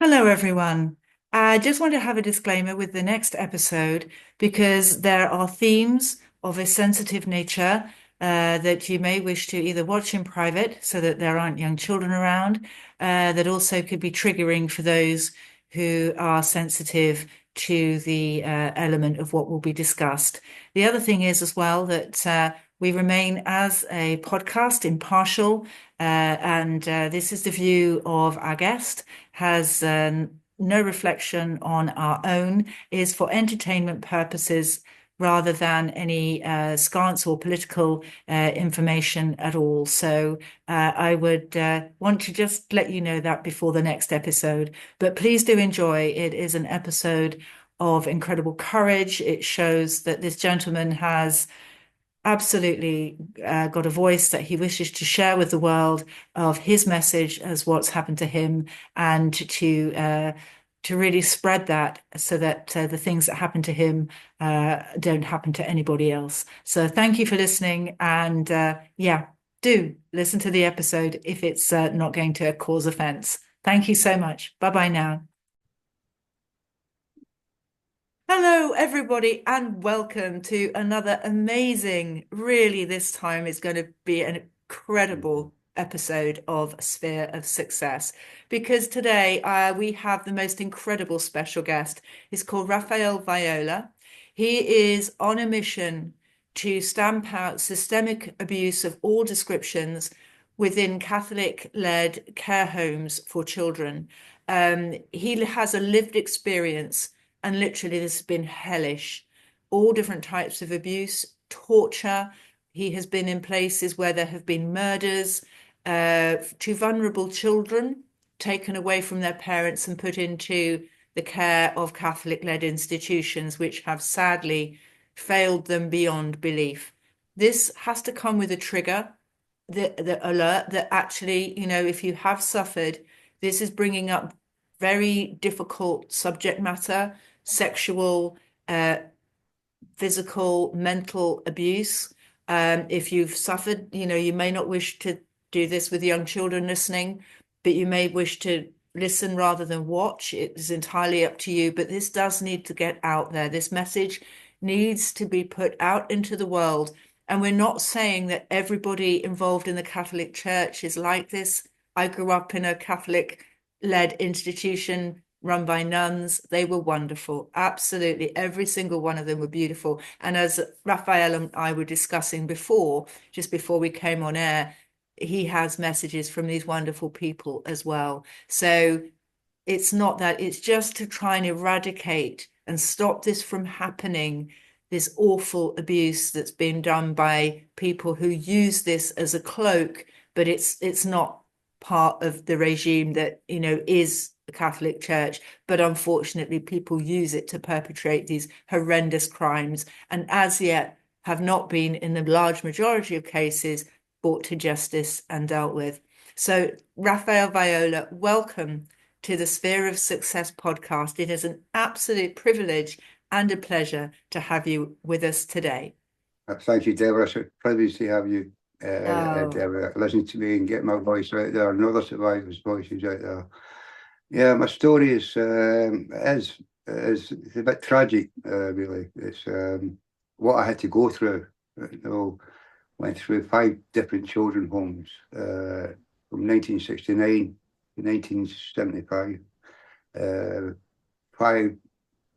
Hello, everyone. I just want to have a disclaimer with the next episode because there are themes of a sensitive nature that you may wish to either watch in private so that there aren't young children around, that also could be triggering for those who are sensitive to the element of what will be discussed. The other thing is as well that we remain as a podcast impartial, and this is the view of our guest has no reflection on our own, is for entertainment purposes rather than any stance or political information at all. So I would want to just let you know that before the next episode. But please do enjoy. It is an episode of incredible courage. It shows that this gentleman has absolutely got a voice that he wishes to share with the world of his message as what's happened to him, and to really spread that so that the things that happen to him don't happen to anybody else. So thank you for listening, and yeah, do listen to the episode if it's not going to cause offense. Thank you so much. Bye bye now. Hello, everybody, and welcome to another amazing, really, this time is going to be an incredible episode of Sphere of Success because today we have the most incredible special guest. He's called Rafael Viola. He is on a mission to stamp out systemic abuse of all descriptions within Catholic-led care homes for children. He has a lived experience, and literally, this has been hellish. All different types of abuse, torture. He has been in places where there have been murders to vulnerable children taken away from their parents and put into the care of Catholic-led institutions, which have sadly failed them beyond belief. This has to come with a trigger, the alert that actually, if you have suffered, this is bringing up very difficult subject matter, sexual, physical, mental abuse. If you've suffered, you may not wish to do this with young children listening, but you may wish to listen rather than watch. It is entirely up to you, but this does need to get out there. This message needs to be put out into the world. And we're not saying that everybody involved in the Catholic Church is like this. I grew up in a Catholic-led institution run by nuns. They were wonderful. Absolutely. Every single one of them were beautiful. And as Raphael and I were discussing before, just before we came on air, he has messages from these wonderful people as well. So it's not that, it's just to try and eradicate and stop this from happening, this awful abuse that's been done by people who use this as a cloak, but it's not part of the regime that, is the Catholic Church, but unfortunately people use it to perpetrate these horrendous crimes, and as yet have not been, in the large majority of cases, brought to justice and dealt with. So, Rafael Viola, welcome to the Sphere of Success podcast. It is an absolute privilege and a pleasure to have you with us today. Thank you, Deborah. It's a privilege to have you, Oh, Deborah, listen to me and get my voice out there, and other survivors' voices out there. Yeah, my story is it's a bit tragic, really. It's what I had to go through. Went through 5 different children homes from 1969 to 1975. Uh, five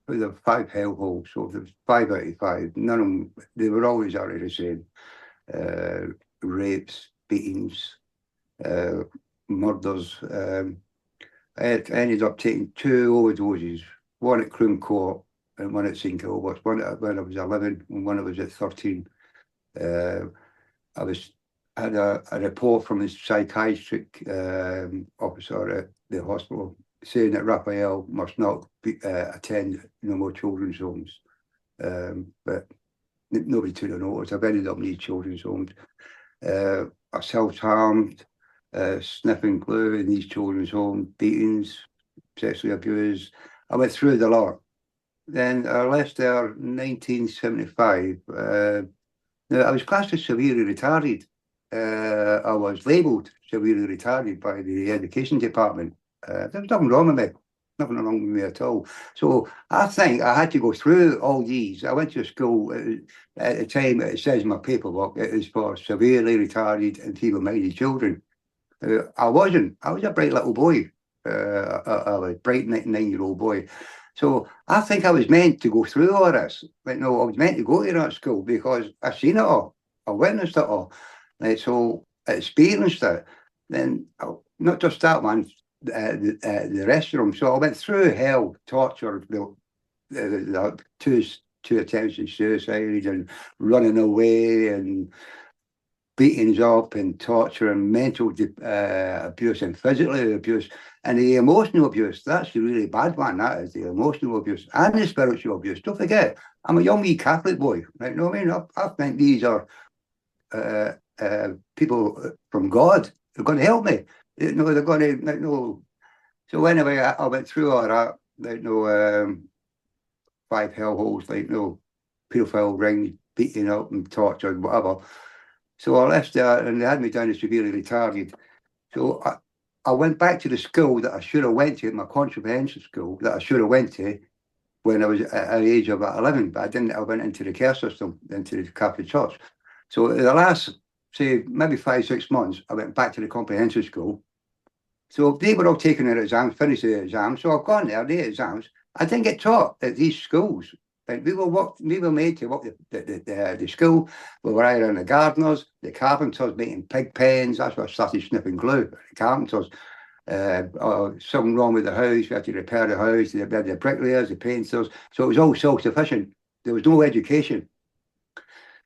there were 5 hellholes, so there was 5 out of 5. None of them, they were always exactly the same. Rapes, beatings, uh, murders. I ended up taking 2 overdoses, one at Croom Court and one at St Kilbert's, one when I was 11 and one I was at 13. Uh, I had a report from the psychiatric officer at the hospital saying that Raphael must not attend no more children's homes. But nobody took a notice. I've ended up in these children's homes. I self-harmed, sniffing glue in these children's homes, beatings, sexually abused. I went through the lot. Then I left there in 1975. Now, I was classed as severely retarded. I was labelled severely retarded by the education department. There was nothing wrong with me. nothing wrong with me at all. So I think I had to go through all these. I went to school at the time. It says in my paperwork it is for severely retarded and feeble-minded children. I wasn't. I was a bright little boy. I was a bright 9-year-old boy. So I think I was meant to go through all this. Like, no, I was meant to go to that school because I seen it all. I witnessed it all. Like, so I experienced it. Then not just that one, the rest of them. So I went through hell, torture, two attempts at suicide and running away and beatings up and torture and mental abuse and physical abuse and the emotional abuse. That's the really bad one. That is the emotional abuse and the spiritual abuse. Don't forget, I'm a young wee Catholic boy. Right? You know what I mean? I think these are people from God. They're going to help me. You know, they're going to, like, no. So anyway, I went through all that. Like, no, 5 hellholes, like, no, pedophile rings, beating up and tortured, whatever. So I left there and they had me down as severely retarded. So I went back to the school that I should have went to, my comprehensive school that I should have went to when I was at the age of 11, but I didn't. I went into the care system, into the Catholic Church. So in the last, say, maybe 5, 6 months, I went back to the comprehensive school. So they were all taking their exams, finished their exams. So I've gone there, the exams. I didn't get taught at these schools. Like we were made to work the school. We were either the gardeners, the carpenters making pig pens. That's where I started sniffing glue. The carpenters, something wrong with the house. We had to repair the house. We had the bricklayers, the painters. So it was all self-sufficient. There was no education.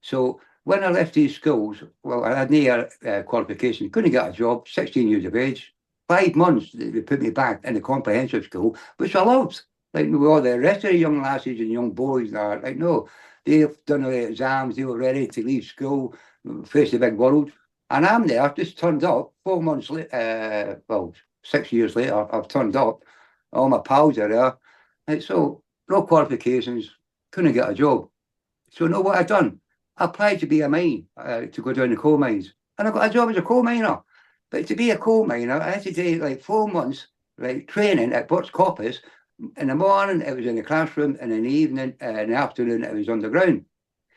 So when I left these schools, well, I had no qualification. Couldn't get a job. 16 years of age. 5 months they put me back in the comprehensive school, which I loved. Like with all the rest of the young lasses and young boys are like, no, they've done all the exams, they were ready to leave school, face the big world. And I'm there, I've just turned up 4 months later, well, 6 years later, I've turned up. All my pals are there. Like, so, no qualifications, couldn't get a job. So, know what I've done? I applied to be a mine, to go down the coal mines. And I got a job as a coal miner. But to be a coal miner, I had to do like 4 months, like training at Burt's Coppice. In the morning, it was in the classroom, and in the evening, in the afternoon, it was underground.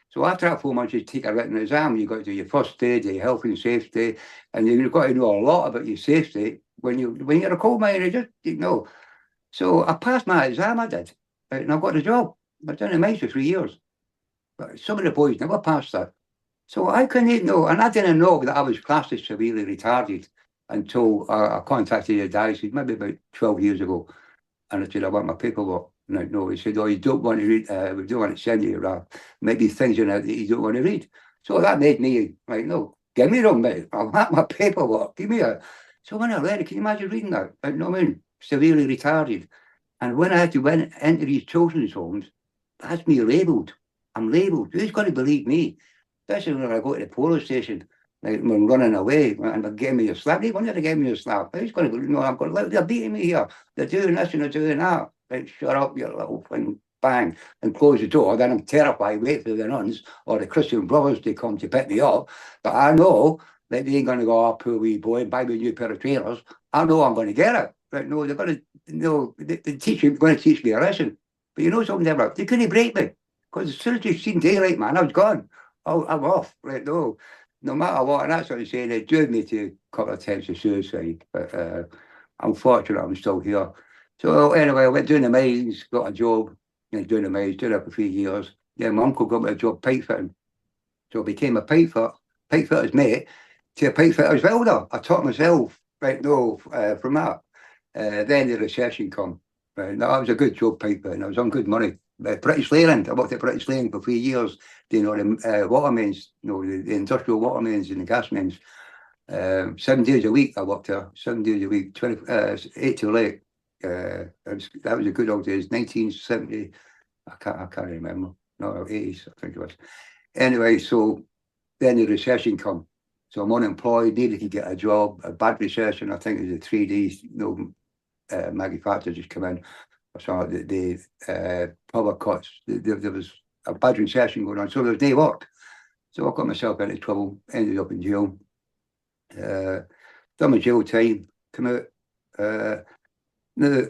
So after that 4 months, you take a written exam. You got to do your first aid, your health and safety, and you've got to know a lot about your safety when you're a coal miner. You know. So I passed my exam. I did, and I got the job. I've done the mines for 3 years, but some of the boys never passed that. So I couldn't know, and I didn't know that I was classed as severely retarded until I contacted the diocese maybe about 12 years ago. And I said, I want my paperwork. No, he said, oh, you don't want to read, we don't want to send you around. Maybe things in it that you don't want to read. So that made me like, no, give me them, mate. I want my paperwork. Give me it. So when I read it, can you imagine reading that? Like, no, I mean, severely retarded. And when I had to went into these children's homes, that's me labelled. I'm labelled. Who's going to believe me? Especially when I go to the police station, like when I'm running away and they're giving me a slap. They wanted to give me a slap. Who's going to believe? No, I'm going to, they're beating me here. They're doing this and they're doing that. Like, shut up, you little thing, bang, and close the door. Then I'm terrified, wait for the nuns or the Christian brothers to come to pick me up. But I know that they ain't going to go, oh, poor wee boy, and buy me a new pair of trainers. I know I'm going to get it. But no, they're going to, no, the teacher going to teach me a lesson. But you know something, Deborah? They couldn't break me. Because as soon as they seen daylight, man, I was gone. Oh, I'm off. Right, no matter what. And that's what I'm saying. It drove me to a couple of attempts of suicide. But I'm fortunate I'm still here. So anyway, I went doing the mines, got a job, doing the mines, did it for 3 years. Yeah, my uncle got me a job pipe fitting. So I became a pipe fitter's mate to a pipe fitter's welder. I taught myself, right, no, from that. Then the recession come. Right, now, that was a good job pipe fitting. I was on good money. British Leyland, I worked at British Leyland for 3 years, doing all the water mains, the industrial water mains and the gas mains. 7 days a week I worked there, 7 days a week, 8 till 8. That was a good old days, 1970, I can't remember, no, 80s, I think it was. Anyway, so then the recession come. So I'm unemployed, needed to get a job, a bad recession, I think it was a 3D, manufacturers just come in. So the power cuts, there was a bad recession going on, so there was no work. So I got myself into trouble, ended up in jail. Done my jail time, come out. Now,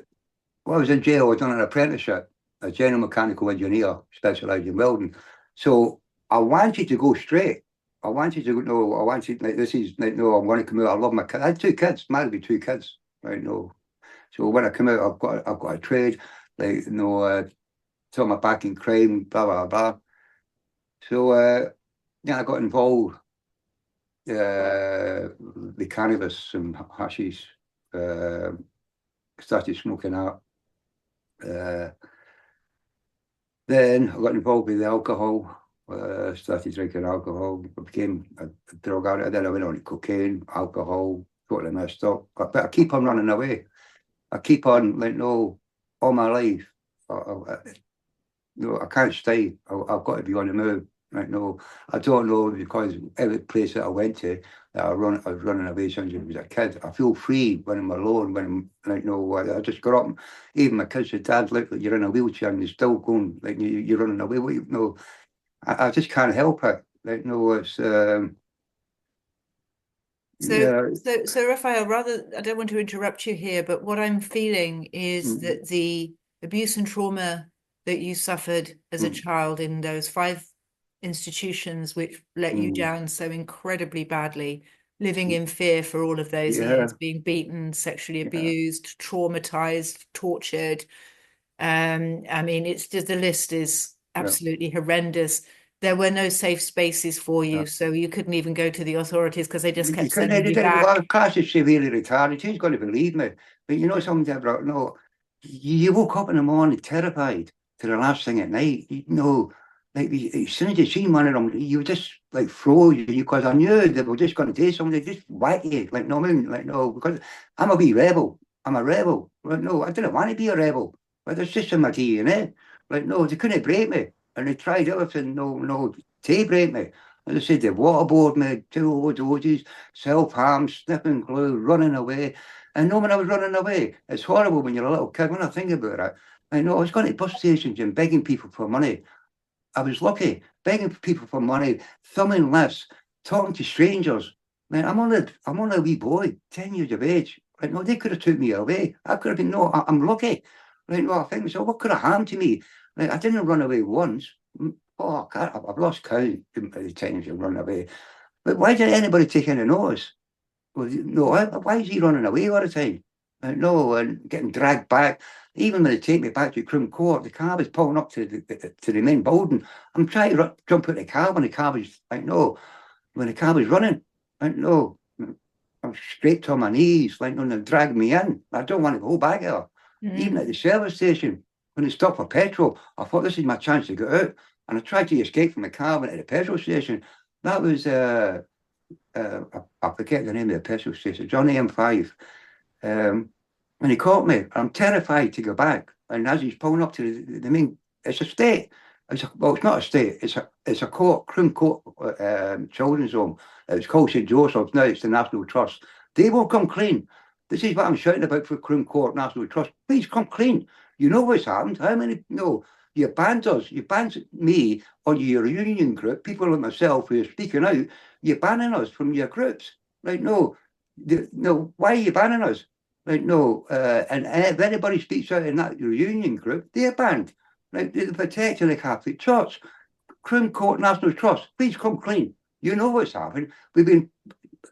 While I was in jail, I was on an apprenticeship, a general mechanical engineer, specialised in welding. So I wanted to go straight. I wanted to go, no, I wanted, like, this is, like, no, I'm going to come out. I love my kids. I had 2 kids, married with 2 kids, right? No. So when I come out, I've got a trade, like, turn my back in crime, blah, blah, blah. So, yeah, I got involved, with cannabis and hashish, started smoking that. Uh, Then I got involved with the alcohol, started drinking alcohol, I became a drug addict. Then I went on to cocaine, alcohol, totally messed up. But I keep on running away. I keep on, like, no, all my life. No, I can't stay. I've got to be on the move. Right? No, I don't know, because every place that I went to, that I was running away since I was a kid. I feel free when I'm alone. When I'm, like, no, I just got up. Even my kids said, "Dad, look, like you're in a wheelchair and you're still going, like, you're running away." What you know, I just can't help it. Like, no, it's So, yeah. so Raphael, rather, I don't want to interrupt you here, but what I'm feeling is Mm, that the abuse and trauma that you suffered as a mm, child in those 5 institutions which let you mm, down so incredibly badly, living in fear for all of those yeah, years, being beaten, sexually yeah, abused, traumatized, tortured. I mean, it's just the list is yeah, absolutely horrendous. There were no safe spaces for yeah. you, so you couldn't even go to the authorities because they just You kept couldn't sending edit you it. Well, back. class is severely retarded. Who's going to believe me? But you know something, Deborah? No, you woke up in the morning terrified to the last thing at night. You know, like, as soon as you seen one of them, you just like froze, because I knew they were just going to do something. They just whack you. Like, no, I mean, like, no, because I'm a wee rebel. I'm a rebel. Like, no, I didn't want to be a rebel, but it's just in my DNA. Like, no, they couldn't break me, and they tried everything. No, no, to break me. As I said, they waterboard me, 2 overdoses, self-harm, sniffing glue, running away. And no, when I was running away, it's horrible when you're a little kid. When I think about it, I know I was going to bus stations and begging people for money. I was lucky, begging people for money, thumbing lifts, talking to strangers. Man, I'm only a wee boy, 10 years of age. Right? No, they could have took me away. I could have been, no, I'm lucky. Right? No, I think so. What could have happened to me? Like, I didn't run away once. Oh, I've lost count of the times I've run away. But why did anybody take any notice? Well, no, why is he running away all the time? No, and getting dragged back. Even when they take me back to Croom Court, the car was pulling up to the main building. I'm trying to jump out the car when the car was, like, no, when the car was running. Like, no, I'm straight to my knees, like, no, they're dragging me in. I don't want to go back there. Even at the Mm. service station, when they stopped for petrol, I thought this is my chance to get out. And I tried to escape from the car, went to the petrol station. That was I forget the name of the petrol station, Johnny M5. Um, and he caught me. I'm terrified to go back. And as he's pulling up to the main, it's a state. Well, it's not a state. It's a court, Croom Court, children's home. It's called St Joseph's now. It's the National Trust. They will come clean. This is what I'm shouting about for Croom Court National Trust. Please come clean. You know what's happened. How many? No, you banned us. You banned me on your union group. People like myself who are speaking out. You're banning us from your groups. Right? No, no. Why are you banning us? Right? No. And if anybody speaks out in that your union group, they're banned. Right? They're protecting the Catholic Church. Crown Court National Trust, please come clean. You know what's happened. We've been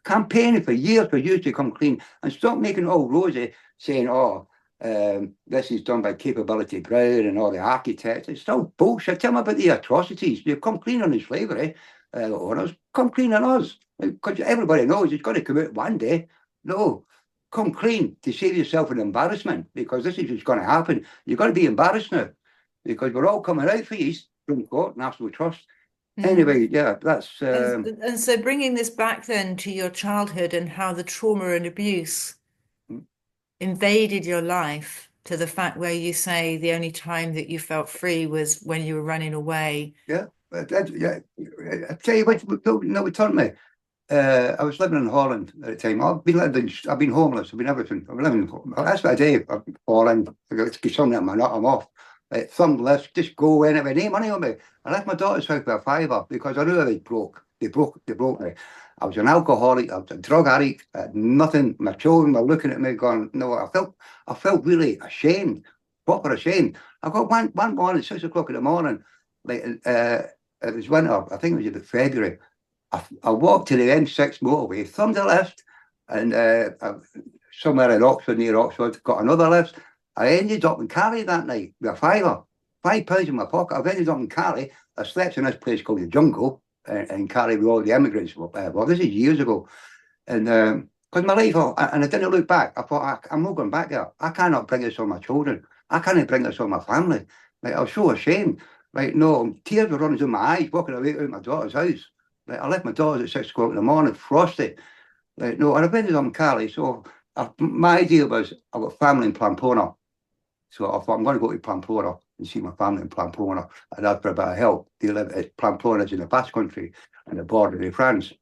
campaigning for years for you to come clean and stop making all rosy, saying, oh, this is done by Capability Brown and all the architects. It's still bullshit. Tell me about the atrocities. You've come clean on the slavery owners. Come clean on us. Because everybody knows it's going to come out one day. No, come clean to save yourself an embarrassment, because this is what's going to happen. You're going to be embarrassed now because we're all coming out for you, Supreme Court, National Trust. Mm. Anyway, yeah, that's And so bringing this back then to your childhood and how the trauma and abuse invaded your life to the fact where you say the only time that you felt free was when you were running away. yeah. Yeah, I tell you what, no, it turned me. I was living in Holland at the time. I've been homeless. I've been everything. I've been living. That's what I do. I've fallen. I got to get something at my nut. I'm off. Thumb left. Just go anyway. No money on me. I left my daughter's house for a fiver because I knew I was broke. They broke me. I was an alcoholic. I was a drug addict. I had nothing. My children were looking at me, going, "No." I felt really ashamed. proper ashamed. I got one morning, 6 o'clock in the morning, like it was winter, I think it was about February. I walked to the M6 motorway, thumbed the lift, and somewhere in Oxford, near Oxford, got another lift. I ended up in Cali that night with a fiver, £5 in my pocket. I've ended up in Cali. I slept in this place called the Jungle in Cali with all the immigrants. Well, this is years ago. And because my life, and I didn't look back. I thought, I'm not going back there. I cannot bring this on my children. I can't bring this on my family. Like, I was so ashamed. Like, no, tears were running down my eyes walking away out of my daughter's house. Like, I left my daughter at 6 o'clock in the morning, frosty. Like, no, and I've ended up in Cali. So my idea was, I've got family in Pamplona. So I thought, I'm going to go to Pamplona and see my family in Pamplona. And ask for a bit of help. They live at Pamplona, in the Basque Country, on the border of France.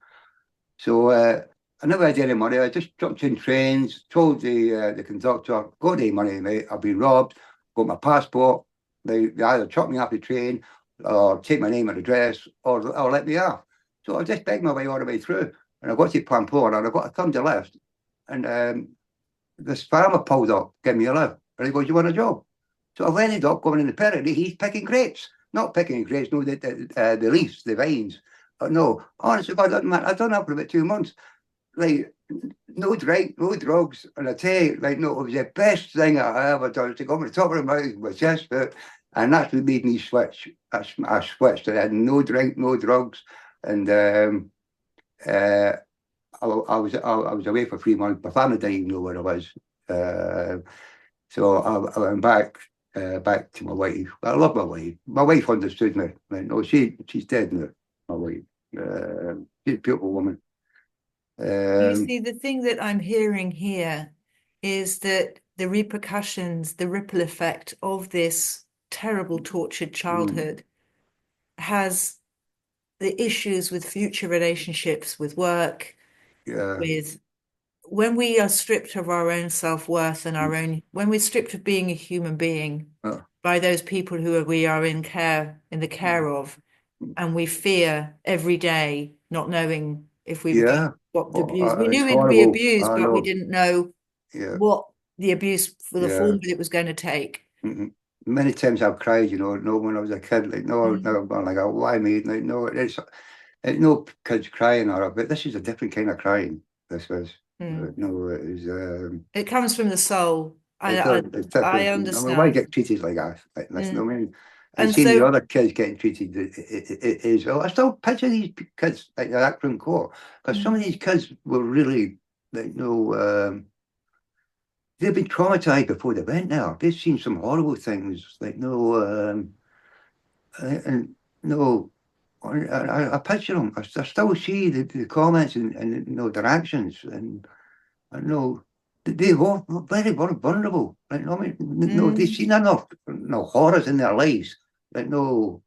So I never had any money. I just jumped in trains, told the conductor, got any money, mate. I've been robbed, got my passport. They either chuck me off the train or take my name and address or let me off. So I just begged my way all the way through. And I got to Pamplona and I got a thumbed the lift. And this farmer pulled up, gave me a lift. And he goes, you want a job? So I've ended up going in the Pyrenees. He's picking grapes. Not picking grapes, no, the leaves, the vines. No, honestly, God, I've done that for about 2 months. Like, no drink, no drugs. And I tell you, like, no, it was the best thing I ever done. To go over the top of the mouth with chest foot. And that's what made me switch. I switched. I had no drink, no drugs. And I was away for 3 months. My family didn't even know where I was. So I went back to my wife. I love my wife. My wife understood me. Like, no, she's dead now, my wife. She's a beautiful woman. You see, the thing that I'm hearing here is that the repercussions, the ripple effect of this terrible tortured childhood has the issues with future relationships, with work, with when we are stripped of our own self-worth and our own, when we're stripped of being a human being by those people who we are in the care of, and we fear every day not knowing if we were what the abuse. We knew we'd be abused, but we didn't know what the abuse for the form that it was going to take. Many times I've cried, when I was a kid, like, no, like, why me? Like, no, it's no kids crying, but this is a different kind of crying. This was, no, it is. It comes from the soul. I understand. I mean, why get treated like that? Like, that's no mean. And seeing the other kids getting treated as well. I still picture these kids like that from court, because some of these kids were really, like, they've been traumatized before they went there. They've seen some horrible things, like, and no, I picture them. I still see the comments and their actions, and I know they were very, very vulnerable. Like, I mean, no, they've seen enough horrors in their lives. Like, no,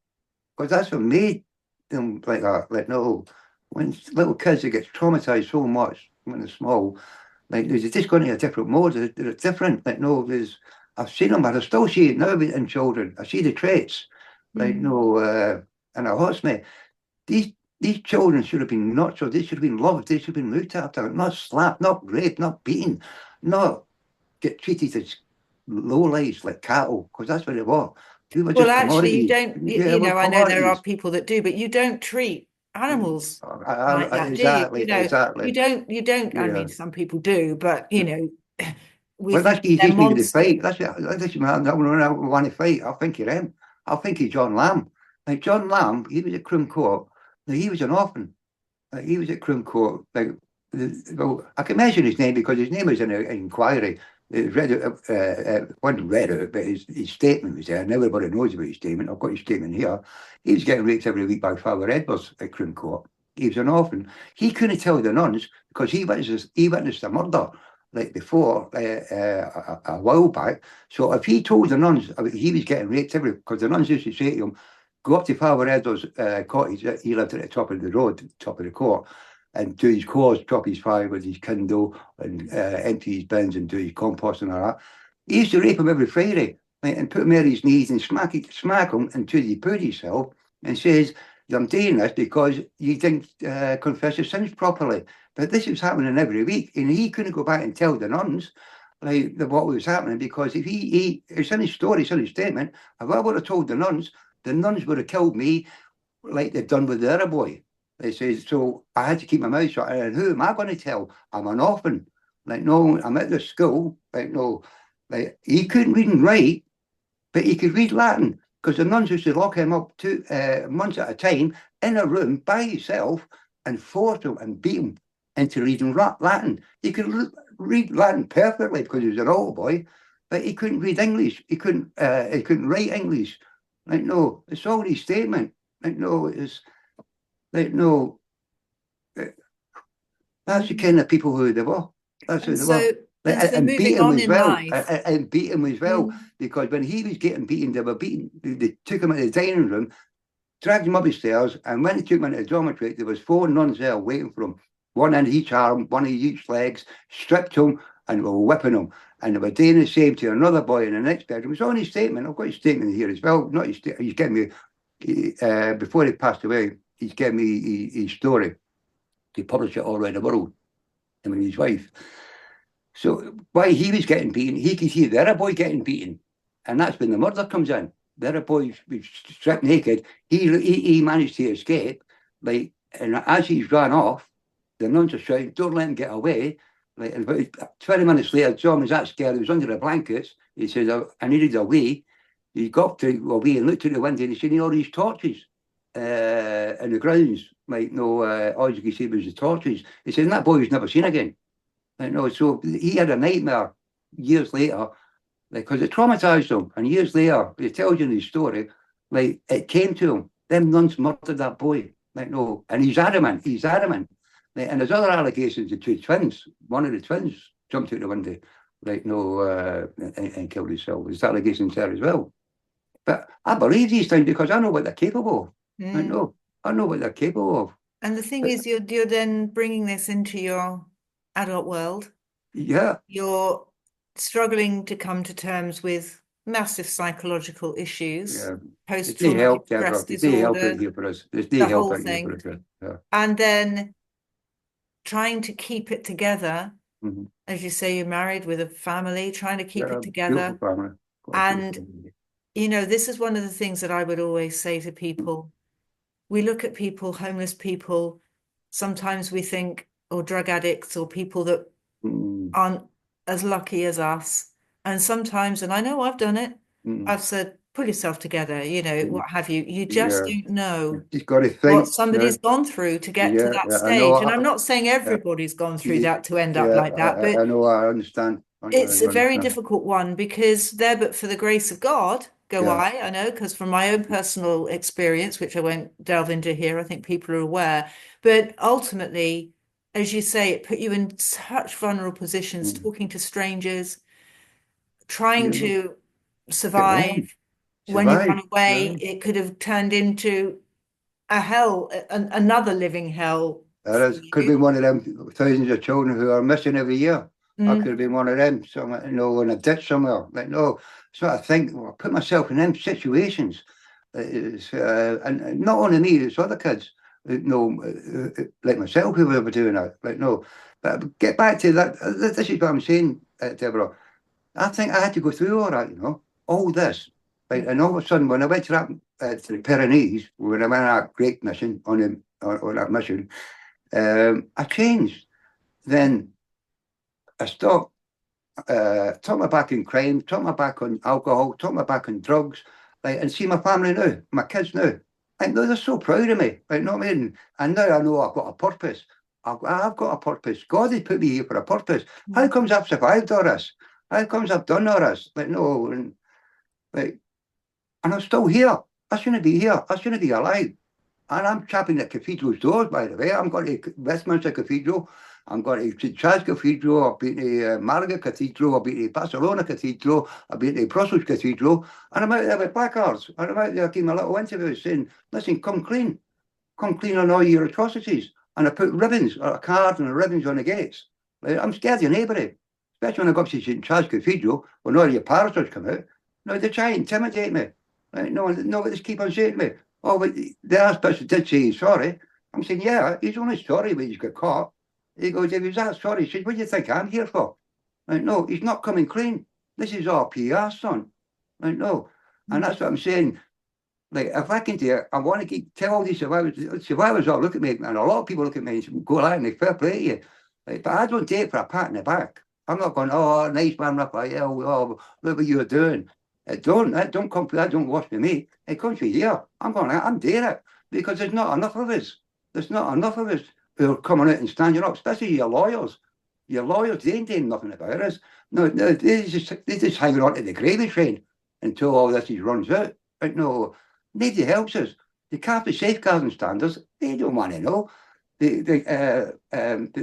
because that's what made them like that. Like, no, when little kids that get traumatized so much when they're small, like, they're just going to a different mode. They're different. Like, no, I've seen them, but I still see it now in children. I see the traits. Like, no, and it hurts me. These children should have been nurtured. They should have been loved. They should have been looked after, not slapped, not raped, not beaten, not get treated as low lives like cattle, because that's what they were. We were just actually, you commodities. don't. I know there are people that do, but you don't treat animals like that, exactly, do you? exactly. You don't. I mean, some people do, but we well, that's think the they're easy to monsters. fight. That's man. I want to fight. I'll think of him. I'll think of John Lamb. Like, John Lamb, he was at Croom Court. Now, he was an orphan. He was at Croom Court. Like, well, I can mention his name because his name was in an inquiry. Wasn't read it, but his statement was there, and everybody knows about his statement. I've got his statement here. He was getting raped every week by Father Edwards at Croom Court. He was an orphan. He couldn't tell the nuns because he witnessed a murder like before a while back. So if he told the nuns he was getting raped because the nuns used to say to him, go up to Father Edwards' cottage. He lived at the top of the road, top of the court, and do his chores, chop his fire with his kindle, and empty his bins and do his compost and all that. He used to rape him every Friday, right, and put him on his knees and smack him until he put himself and says, I'm doing this because you didn't confess your sins properly. But this was happening every week, and he couldn't go back and tell the nuns. like what was happening, because if it's in his story, it's in his statement. If I would have told the nuns would have killed me like they've done with the other boy. They says, so I had to keep my mouth shut. And who am I going to tell? I'm an orphan. Like, no, I'm at the school. Like, no, like he couldn't read and write, but he could read Latin, because the nuns used to lock him up 2 months at a time in a room by himself and force him and beat him into reading Latin. He could read Latin perfectly because he was an old boy, but he couldn't read English. He couldn't write English. Like, no, it's all his statement. Like, no, it's like, no, that's the kind of people who they were. That's who And they were. so, Like, and so and beat moving him on as in well. life. And beat him as well. Because when he was getting beaten, they were beaten. They took him into the dining room, dragged him up the stairs, and when they took him into the dormitory, there was 4 nuns there waiting for him. One in each arm, one in each legs, stripped him and were whipping him. And they were doing the same to another boy in the next bedroom. It was on his statement. I've got his statement here as well. Not his he's given me, before he passed away, he's given me his story to publish it all around the world, him and his wife. So while he was getting beaten, he could hear the other boy getting beaten. And that's when the murder comes in. The other boy was stripped naked. He managed to escape. Like, and as he's ran off, the nuns are shouting, don't let him get away. Like, and about 20 minutes later, John was that scared. He was under the blankets. He says, I needed a wee. He got to a wee and looked at the window and he seen all these torches in the grounds. Like, no, all you could see was the torches. He said, and that boy was never seen again. Like, no, so he had a nightmare years later, because it traumatized him. And years later, he tells you in his story, like, it came to him. Them nuns murdered that boy. Like, no, and he's adamant. Like, and there's other allegations. The 2 twins, one of the twins jumped out the window, like, no, and killed himself. There's allegations there as well. But I believe these things because I know what they're capable of. I know what they're capable of. And the thing But, is, you're then bringing this into your adult world. yeah. You're struggling to come to terms with massive psychological issues, Yeah. There's no post-traumatic help, stress Deborah. There's no help out disorder, here for us. There's no the help whole out here for thing. us. Yeah. And then trying to keep it together. Mm-hmm. As you say, you're married with a family, trying to keep Yeah, it beautiful together. family. Got a beautiful And, family. this is one of the things that I would always say to people. We look at people, homeless people, sometimes we think, or drug addicts, or people that Mm, aren't as lucky as us. And sometimes, and I know I've done it, mm, I've said, pull yourself together, mm. what have you. You just Yeah, don't know you just got to what think. somebody's gone through to get to Yeah, that yeah, I know. stage. And I'm not saying Yeah, everybody's gone through that to end up yeah, like that, but I know. I understand. I it's a very understand. difficult one because there, but for the grace of God, go Yeah. I know, because from my own personal experience, which I won't delve into here, I think people are aware, but ultimately, as you say, it put you in such vulnerable positions, Mm. talking to strangers, trying You know, to get on, survive. When you run survive. away, Yeah. it could have turned into a hell, another living hell There for is could be you. one of them thousands of children who are missing every year. I could Mm, have been one of them, somewhere, in a ditch somewhere. Like, no, so I think, well, I put myself in them situations. And not only me, it's other kids, like myself, who were doing that. Like, no, but get back to that. This is what I'm saying, Deborah. I think I had to go through all that, all this. Right? And all of a sudden, when I went to the Pyrenees, when I went on a great mission on that mission, I changed. Then I stopped, turned my back on crime, turned my back on alcohol, turned my back on drugs, like, and see my family now, my kids now. And they're so proud of me, like, not me. And now I know I've got a purpose. I've got a purpose. God has put me here for a purpose. How comes I've survived all this? How comes I've done all this? Like, no, like, and I'm still here. I shouldn't be here. I shouldn't be alive. And I'm tapping at cathedral's doors, by the way. I'm going to Westminster Cathedral. I'm going to St. Charles Cathedral. I've been to Malaga Cathedral. I've been to Barcelona Cathedral. I've been to Brussels Cathedral. And I'm out there with placards. And I'm out there giving a little interview saying, listen, come clean. Come clean on all your atrocities. And I put ribbons, or a card and ribbons on the gates. Like, I'm scared of nobody. Especially when I go up to St. Charles Cathedral, when all your parishioners come out. No, they try and intimidate me. Like, no, they just keep on saying to me, oh, but the Archbishop did say he's sorry. I'm saying, yeah, he's only sorry when he's got caught. He goes, if he's that sorry, he said, what do you think I'm here for? Like, no, he's not coming clean. This is all PR, son. Like, no. And that's what I'm saying. Like, if I can do it, I want to tell all these survivors all look at me, and a lot of people look at me and say, go like, and fair play to you. Like, but I don't take it for a pat in the back. I'm not going, oh, nice man, Rafael, oh, look what you're doing. That don't come, that don't wash with me. It comes from here. I'm doing it because there's not enough of us. There's not enough of us who are coming out and standing up, especially your lawyers. Your lawyers, they ain't doing nothing about us. No, they just hanging on to the gravy train until all this runs out. But no, nobody helps us. The Catholic safeguarding standards, they don't want to know. The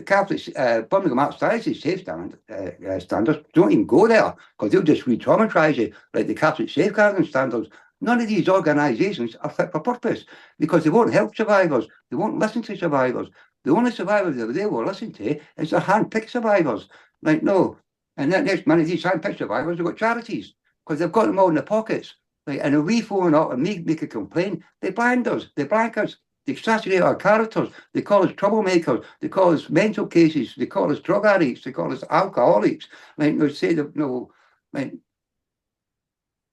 Catholic Birmingham Archdiocese standards don't even go there because they'll just re-traumatise you, like the Catholic safeguarding standards. None of these organisations are fit for purpose because they won't help survivors. They won't listen to survivors. The only survivors that they will listen to is the hand-picked survivors. Like, no. And that next minute, these hand-picked survivors have got charities because they've got them all in their pockets. Like, and if we phone up and make a complaint, they blind us, they blank us, they assassinate our characters, they call us troublemakers, they call us mental cases, they call us drug addicts, they call us alcoholics. Like, they say that, no, like,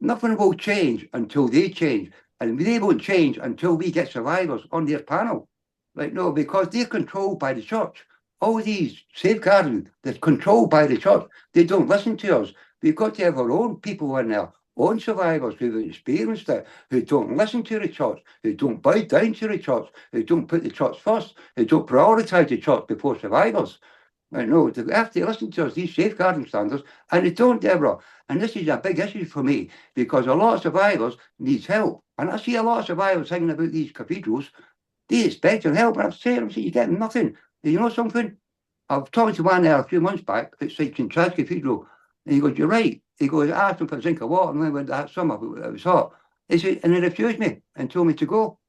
nothing will change until they change. And they won't change until we get survivors on their panel. Like, no, because they're controlled by the church. All these safeguarding, they're controlled by the church. They don't listen to us. We've got to have our own people in there, own survivors who've experienced it, who don't listen to the church, who don't bow down to the church, who don't put the church first, who don't prioritise the church before survivors. Right, no, they have to listen to us, these safeguarding standards, and they don't, Deborah. And this is a big issue for me because a lot of survivors needs help. And I see a lot of survivors thinking about these cathedrals. They expect your help, and I'm saying, you're getting nothing. You know something? I was talking to one there a few months back at St. Kintra's Cathedral, and he goes, "You're right." He goes, "I asked him for a drink of water, and then went that summer, it was hot." He said, and he refused me and told me to go.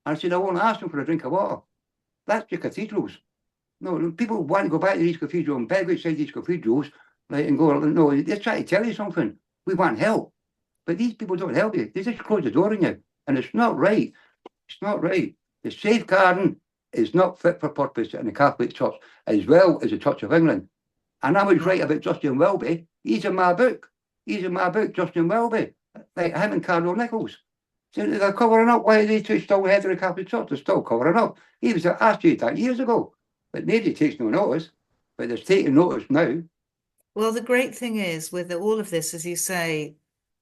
And I said, "I won't ask him for a drink of water." That's your cathedrals. No, people want to go back to these cathedrals and beg outside these cathedrals, like, and go, no, they're trying to tell you something. We want help. But these people don't help you. They just close the door on you. And it's not right. It's not right. The safeguarding is not fit for purpose in the Catholic Church as well as the Church of England. And I was right about Justin Welby. He's in my book. He's in my book, Justin Welby. Like him and Cardinal Nichols. So they're covering up. Why are they two still head of the Catholic Church? They're still covering up. He was asked you that years ago. But nobody takes no notice. But they're taking notice now. Well, the great thing is with all of this, as you say,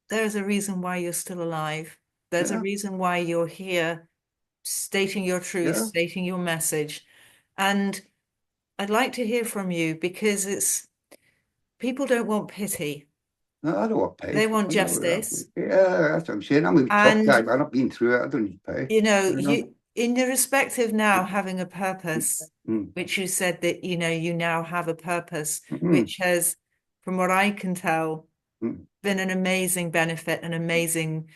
there's a reason why you're still alive. There's a Yeah, reason why you're here stating your truth, yeah. stating your message. And I'd like to hear from you because people don't want pity. No, I don't want They pay. want I know, justice. yeah, that's what I'm saying. I'm a tough guy, And, man. I've been through it. I don't need pay. You know. you in your respective now having a purpose, Mm, which you said that, you now have a purpose, mm, which has, from what I can tell, mm. been an amazing benefit, an amazing,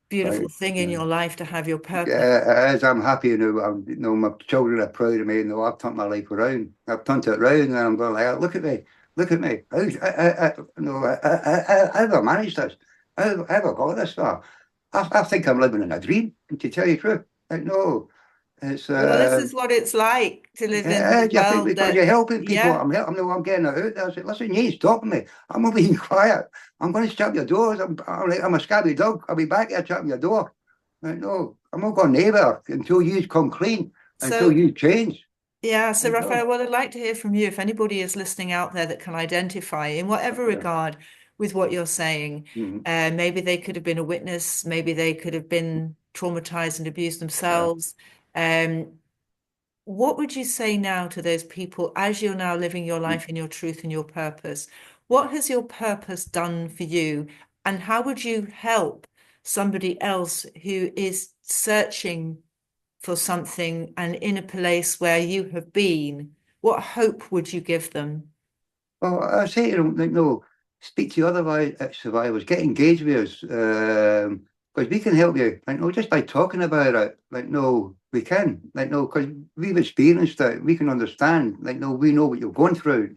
beautiful Right. thing in Yeah. your life to have your purpose. Yeah, as I'm happy now, my children are proud of me. I've turned my life around. I've turned it around, and I'm going like, look at me, look at me. How have I managed this? How have I got this far? I think I'm living in a dream. To tell you the truth, like, no, it's Well, this is what it's like to live in yeah, the I think world because you're that, helping people. yeah. I'm getting it out there. I said, listen, you ain't stopping me. I'm not being quiet. I'm going to shut your doors. I'm a scabby dog. I'll be back here shutting your door. Like, no, I'm not going neighbour until you come clean, until So, you change. yeah. So, Like, no, Raphael, what I'd like to hear from you, if anybody is listening out there that can identify in whatever yeah, regard with what you're saying, mm, maybe they could have been a witness, maybe they could have been traumatized and abused yeah, themselves. Um, what would you say now to those people as you're now living your mm. life in your truth and your purpose? What has your purpose done for you? And how would you help somebody else who is searching for something and in a place where you have been? What hope would you give them? Well, I say to them, like, no, speak to other survivors, get engaged with us, because we can help you. Like, no, just by talking about it, like, no, we can. Like, no, because we've experienced it, we can understand. Like, no, we know what you're going through.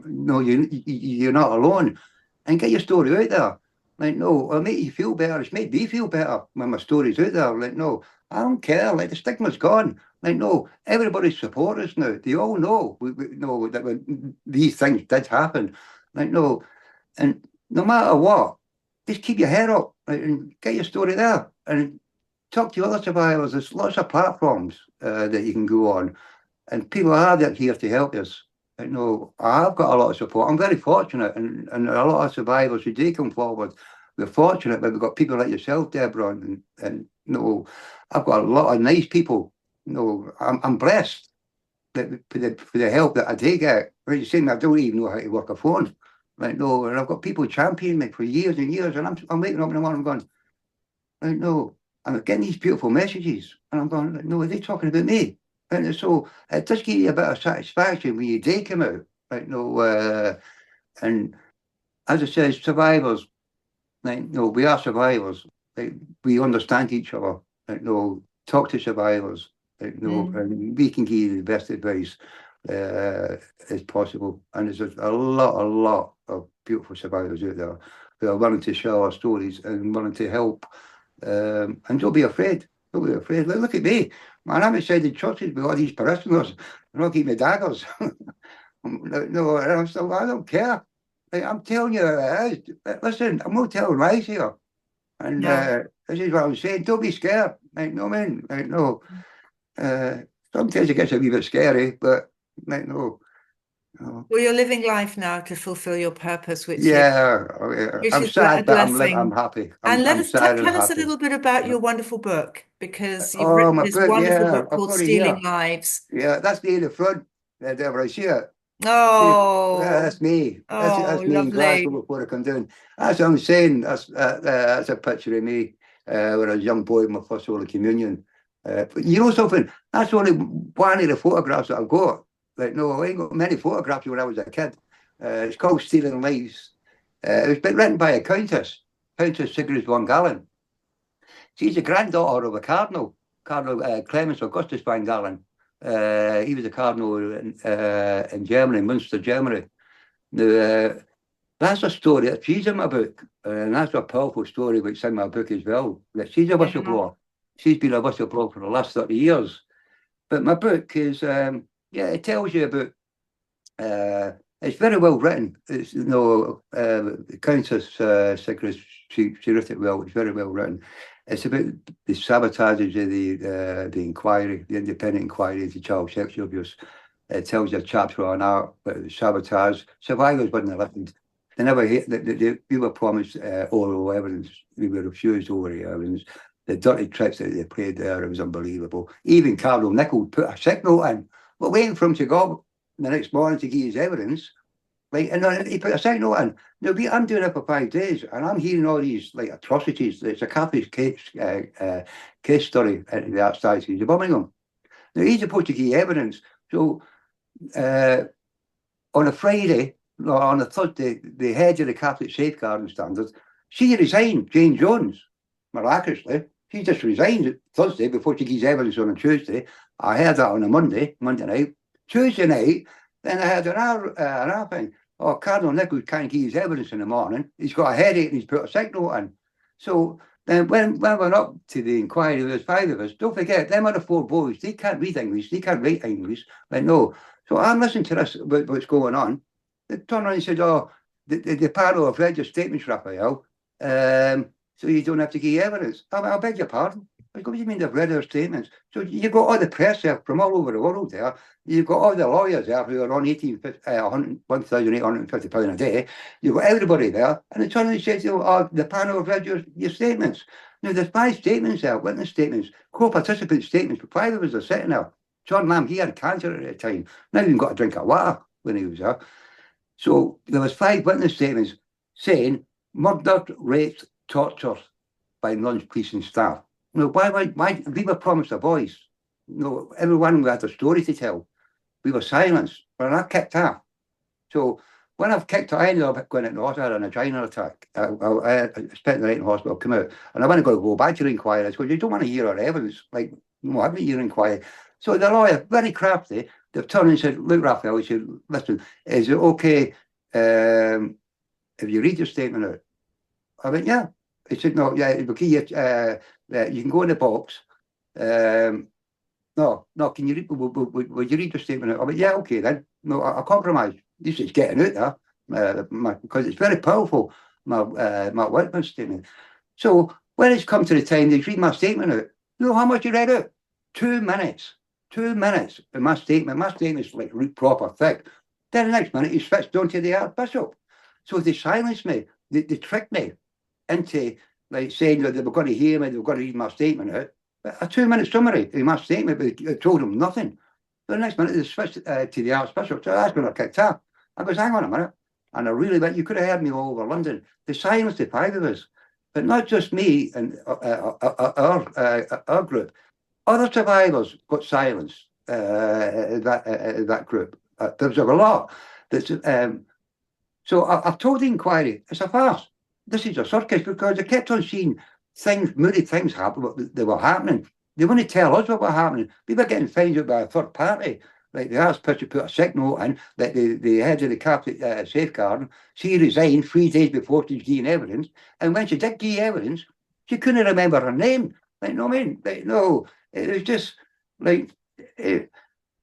No, you're not alone. And get your story out there. Like, no, it'll make you feel better. It's made me feel better when my story's out there. Like, no, I don't care. Like, the stigma's gone. Like, no, everybody support us now. They all know we know that when these things did happen. Like, no, and no matter what, just keep your head up, right, and get your story there and talk to other survivors. There's lots of platforms that you can go on, and people are there here to help us. You know, I've got a lot of support. I'm very fortunate, and a lot of survivors who do come forward, we're fortunate that we've got people like yourself, Deborah, and you know, I've got a lot of nice people. You know, I'm blessed that for the help that I do get. Right, you're saying I don't even know how to work a phone. Right, no, and I've got people championing me for years and years, and I'm waking up in the morning going, right, no, I'm getting these beautiful messages, and I'm going, no, are they talking about me? And so it does give you a bit of satisfaction when you do come out, right? No, and as I said, survivors, like, no, we are survivors. Like, we understand each other. Like, no, talk to survivors. Like, no, and we can give you the best advice as possible. And there's a lot of beautiful survivors out there who are willing to share our stories and willing to help. And don't be afraid. Don't be afraid. Look at me. Man, I'm outside the churches with all these parishioners. They're not keeping me daggers. No, I don't care. Like, I'm telling you how it is. Listen, I'm not telling lies here. And No. this is what I'm saying. Don't be scared. Like, no, man. Like, no. Sometimes it gets a wee bit scary, but like, no. No. Well, you're living life now to fulfill your purpose, Yeah, which I'm is sad, a but I'm blessing. happy. And let I'm us sad and tell us a happy. little bit about Yeah. your wonderful book, because you've Oh, written my this book, wonderful yeah, book I've called got it Stealing here. Lives. Yeah, that's me in the front. There, I see it. Yeah, Oh, that's me. oh, That's me in Glasgow lovely. before I come down. That's what I'm saying. That's a picture of me when I was a young boy in my first Holy Communion. But you know something? That's only one of the photographs that I've got. Like, no, I ain't got many photographs when I was a kid. It's called Stealing Lives. It was written by a countess, Countess Sigrid von Galen. She's the granddaughter of a cardinal, Cardinal Clemens Augustus von Galen. He was a cardinal in Germany, Munster, Germany. Now, that's a story that she's in my book, and that's a powerful story which is in my book as well. That she's a Yeah. whistleblower. She's been a whistleblower for the last 30 years. But my book is, yeah, it tells you about, it's very well written. It's, you know, the Countess Sigrid, she wrote it well. It's very well written. It's about the sabotages of the inquiry, the independent inquiry into child sexual abuse. It tells you a chapter on that, but the sabotage. Survivors wouldn't have listened. They never we were promised oral evidence. We were refused oral evidence. The dirty tricks that they played there, it was unbelievable. Even Cardinal Nicholl put a sick note in. We're waiting for him to go up the next morning to give his evidence. Like, and then he put a sick note in. Now, I'm doing it for 5 days, and I'm hearing all these like atrocities. It's a Catholic case study in the Archdiocese of Birmingham. Now, he's supposed to give evidence. So, on a Friday, or on a Thursday, the head of the Catholic Safeguarding Standards, she resigned, Jane Jones, miraculously. She just resigned Thursday before she gives evidence on a Tuesday. I heard that on a Monday night. Tuesday night, then I had an hour thing. Oh, Cardinal Nichols can't give his evidence in the morning. He's got a headache and he's put a sick note in. So then when we went up to the inquiry, there was 5 of us. Don't forget, them are the 4 boys. They can't read English. They can't write English. Like, no. So I'm listening to this, what's going on. They turned around and said, oh, the panel have read your statements, Raphael. So you don't have to give evidence. I beg your pardon. What do you mean they've read our statements? So you've got all the press there from all over the world there. You've got all the lawyers there who are on £1,850 a day. You've got everybody there. And they turn around and say, oh, the panel have read your statements. Now, there's 5 statements there, witness statements, co-participant statements. 5 of us are sitting there. John Lamb, he had cancer at the time. Not even got a drink of water when he was there. So there was 5 witness statements saying murdered, raped, tortured by Lunch Police and staff. You know, why we were promised a voice. You know, everyone had a story to tell. We were silenced. We're not kicked off. So when I've kicked out, I ended up going into the hospital, I had an adrenal attack. I spent the night in hospital, come out, and I want to go back to the inquiry. I said, you don't want to hear our evidence. Like, no, I haven't your inquiry. So the lawyer, very crafty, they've turned and said, look, Raphael, he said, listen, is it okay if you read your statement out? I went, yeah. He said, no, yeah, okay, you can go in the box. No, can you read, will you read the statement out? I went, yeah, okay then. No, I compromise. This is getting out there. because it's very powerful, my witness statement. So when it's come to the time they read my statement out, you know how much you read out? 2 minutes. 2 minutes in my statement. My statement's like proper thick. Then the next minute he switched on to the Archbishop. So they silenced me. They tricked me into like saying that they were going to hear me, they were going to read my statement out. But a 2 minute summary in my statement, but it told them nothing. But the next minute they switched to the Archbishop. So that's when I kicked off. I goes, hang on a minute. And I really went, you could have heard me all over London. They silenced the five of us. But not just me and our group. Other survivors got silenced. That group. There's a lot. That's so I've told the inquiry it's a farce. This is a circus because they kept on seeing things, moody things happen, but they were happening. They wouldn't tell us what was happening. We were getting fined out by a third party. Like the Archbishop put a sick note in that the head of the Catholic safeguarding, she resigned 3 days before she was giving evidence. And when she did give evidence, she couldn't remember her name. Like, no, I mean, like, no, it was just like,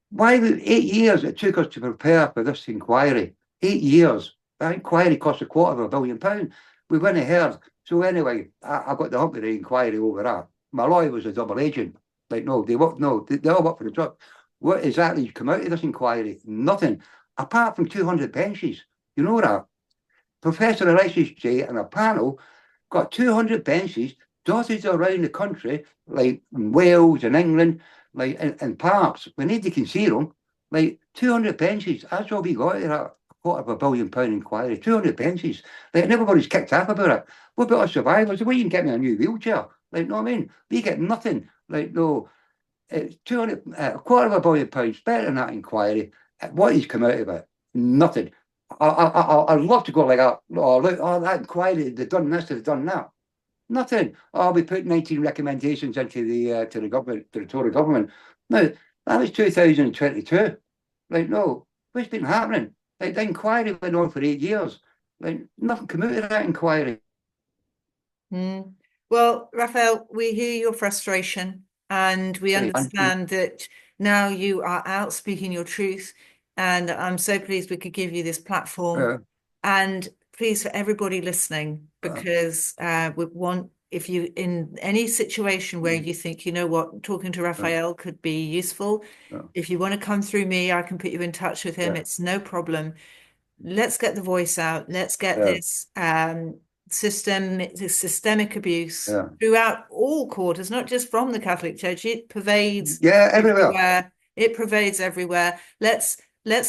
why 8 years it took us to prepare for this inquiry? 8 years. That inquiry cost £250 million. We went ahead. So anyway, I got the hump of the inquiry over that. My lawyer was a double agent. Like, no, they all work for the truck. What exactly come out of this inquiry? Nothing, apart from 200 benches. You know that? Professor Alexis J and a panel got 200 benches dotted around the country, like in Wales and England, like in parks. We need to consider them. Like 200 benches. That's all we got at a £250 million inquiry. 200 benches. Like, and everybody's kicked off about it. What about us survivors? Well, you can get me a new wheelchair. Like, know what I mean? We get nothing. Like, no. It's £250 million spent in that inquiry. What has come out of it? Nothing. I'd love to go like that. Oh, look, that inquiry, they've done this, they've done that. Nothing. Oh, we put 19 recommendations into the to the government, to the Tory government. No, that was 2022. Like, no, what's been happening? Like, the inquiry went on for 8 years. Like, nothing came out of that inquiry. Well, Rafael, we hear your frustration and we understand that now you are out speaking your truth. And I'm so pleased we could give you this platform. And please, for everybody listening, because we want, if you in any situation where you think, you know what, talking to Rafael could be useful, if you want to come through me, I can put you in touch with him. It's no problem. Let's get the voice out. Let's get this systemic abuse throughout all quarters, not just from the Catholic Church. It pervades everywhere. It pervades everywhere. Let's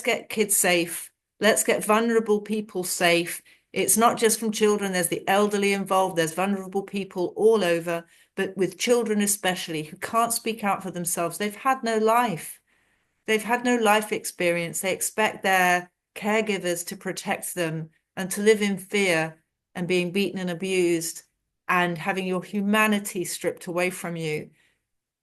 get kids safe. Let's get vulnerable people safe. It's not just from children. There's the elderly involved. There's vulnerable people all over, but with children especially who can't speak out for themselves. They've had no life. They've had no life experience. They expect their caregivers to protect them and to live in fear and being beaten and abused and having your humanity stripped away from you.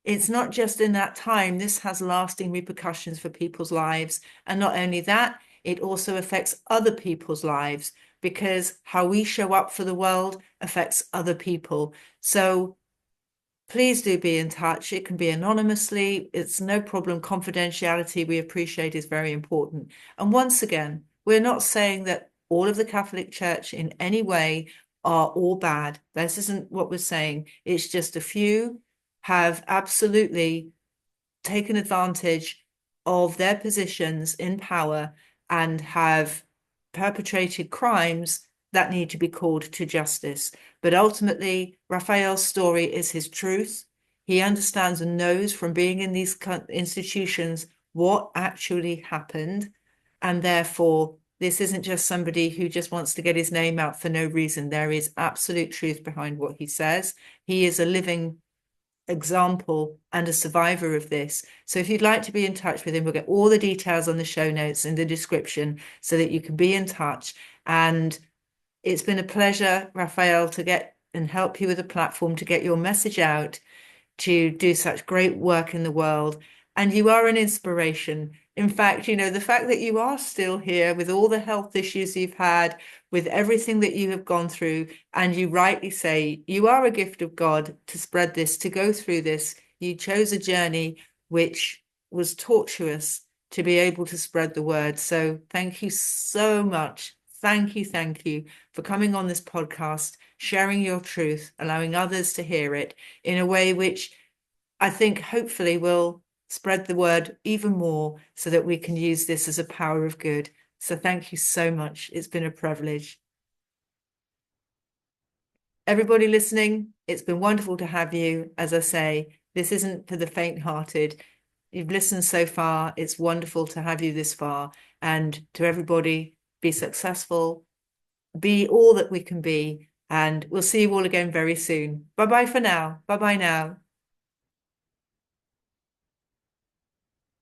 It's not just in that time. This has lasting repercussions for people's lives. And not only that, it also affects other people's lives because how we show up for the world affects other people. So please do be in touch. It can be anonymously. It's no problem. Confidentiality, we appreciate, is very important. And once again, we're not saying that all of the Catholic Church in any way are all bad. This isn't what we're saying. It's just a few have absolutely taken advantage of their positions in power and have perpetrated crimes that need to be called to justice. But ultimately, Rafael's story is his truth. He understands and knows from being in these institutions what actually happened. And therefore, this isn't just somebody who just wants to get his name out for no reason. There is absolute truth behind what he says. He is a living example and a survivor of this. So if you'd like to be in touch with him, we'll get all the details on the show notes in the description so that you can be in touch. And it's been a pleasure, Rafael, to get and help you with a platform to get your message out, to do such great work in the world. And you are an inspiration. In fact, you know, the fact that you are still here with all the health issues you've had, with everything that you have gone through, and you rightly say you are a gift of God to spread this, to go through this. You chose a journey which was tortuous to be able to spread the word. So thank you so much thank you for coming on this podcast, sharing your truth, allowing others to hear it in a way which I think hopefully will spread the word even more so that we can use this as a power of good. So thank you so much. It's been a privilege. Everybody listening, it's been wonderful to have you. As I say, this isn't for the faint-hearted. You've listened so far. It's wonderful to have you this far. And to everybody, be successful, be all that we can be. And we'll see you all again very soon. Bye-bye for now. Bye-bye now.